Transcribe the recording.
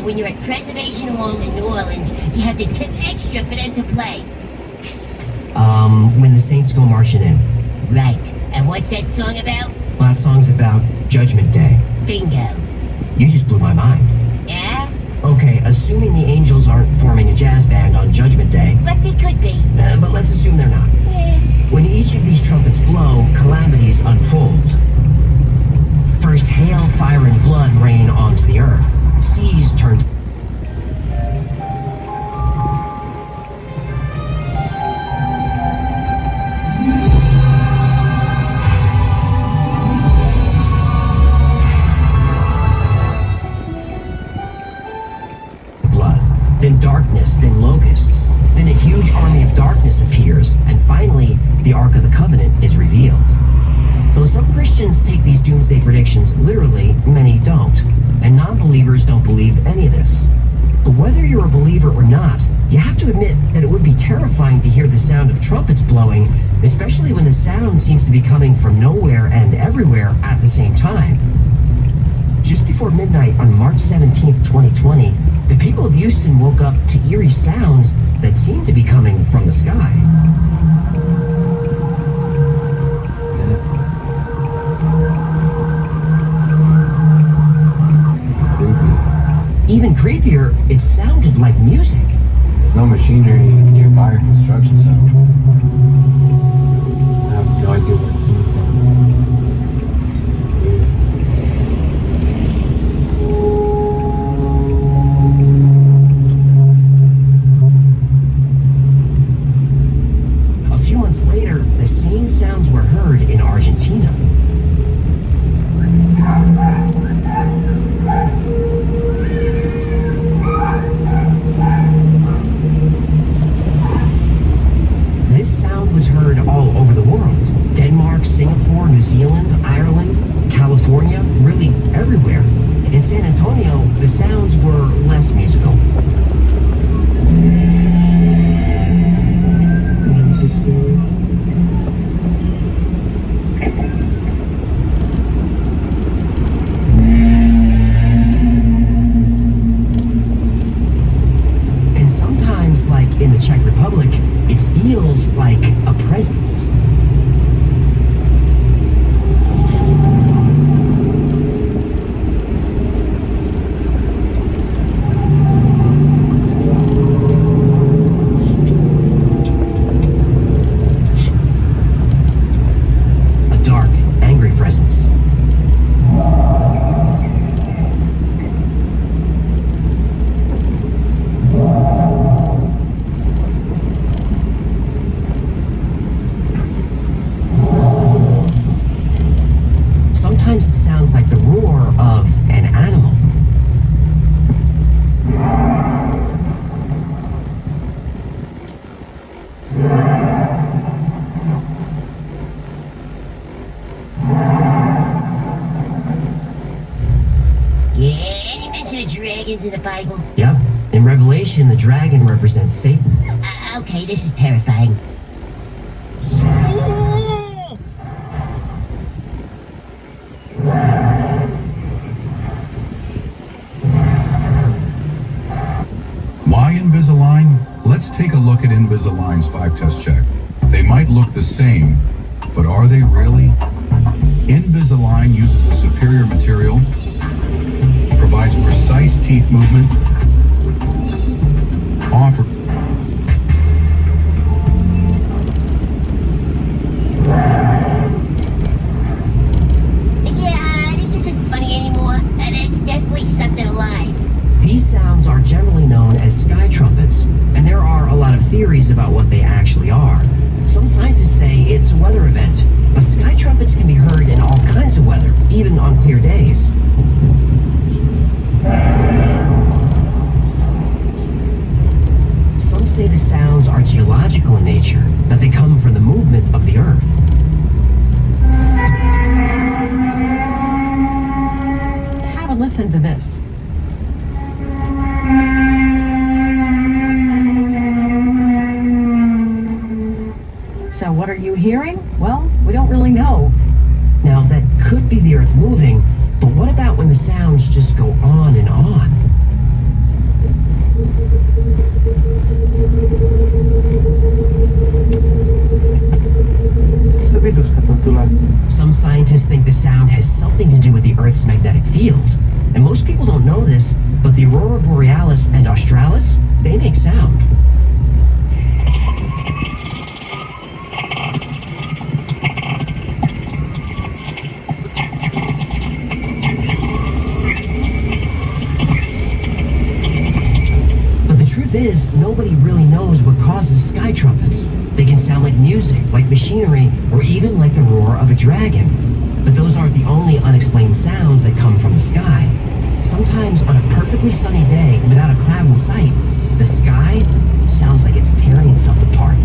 when you're at Preservation Hall in New Orleans, you have to tip extra for them to play. When the Saints go marching in. Right. And what's that song about? Well, that song's about Judgment Day. Bingo. You just blew my mind. Yeah? Okay, assuming the Angels aren't forming a jazz band on Judgment Day. But they could be. But let's assume they're not. Yeah. When each of these trumpets blow, calamities unfold. First, hail, fire, and blood rain onto the earth. Seas turn to blood. Then darkness, then locusts. Then a huge army of darkness appears, and finally, the Ark of the Covenant is revealed. Though some Christians take these doomsday predictions literally, many don't, and non-believers don't believe any of this. But whether you're a believer or not, you have to admit that it would be terrifying to hear the sound of trumpets blowing, especially when the sound seems to be coming from nowhere and everywhere at the same time. Just before midnight on March 17th, 2020, the people of Houston woke up to eerie sounds that seemed to be coming from the sky. Even creepier, it sounded like music. There's no machinery nearby or construction, so I have no idea where it's coming from. A few months later, the same sounds were heard in Argentina. This sound was heard all over the world. Denmark, Singapore, New Zealand, Ireland, California, really everywhere. In San Antonio, the sounds were less musical. And sometimes, like in the Czech Republic, it feels like a presence. A dark, angry presence. Sometimes it sounds like the roar of an animal. Yeah, any mention of dragons in the Bible? Yep. In Revelation, the dragon represents Satan. Okay, this is terrifying. Why Invisalign? Let's take a look at Invisalign's 5-test check. They might look the same, but are they really? Invisalign uses a superior material, provides precise teeth movement, offers Yeah, this isn't funny anymore. And it's definitely something alive. These sounds are generally known as sky trumpets, and there are a lot of theories about what they actually are. Some scientists say it's a weather event, but sky trumpets can be heard in all kinds of weather, even on clear days. Some say the sounds are geological in nature, that they come from the movement of the earth. Just have a listen to this. So what are you hearing? Well, we don't really know. Now, that could be the earth moving, but what about when the sounds just go on and on? field. And most people don't know this, but the Aurora Borealis and Australis, they make sound. But the truth is, nobody really knows what causes sky trumpets. They can sound like music, like machinery, or even like the roar of a dragon. But those aren't the only unexplained sounds that come from the sky. Sometimes on a perfectly sunny day without a cloud in sight, the sky sounds like it's tearing itself apart.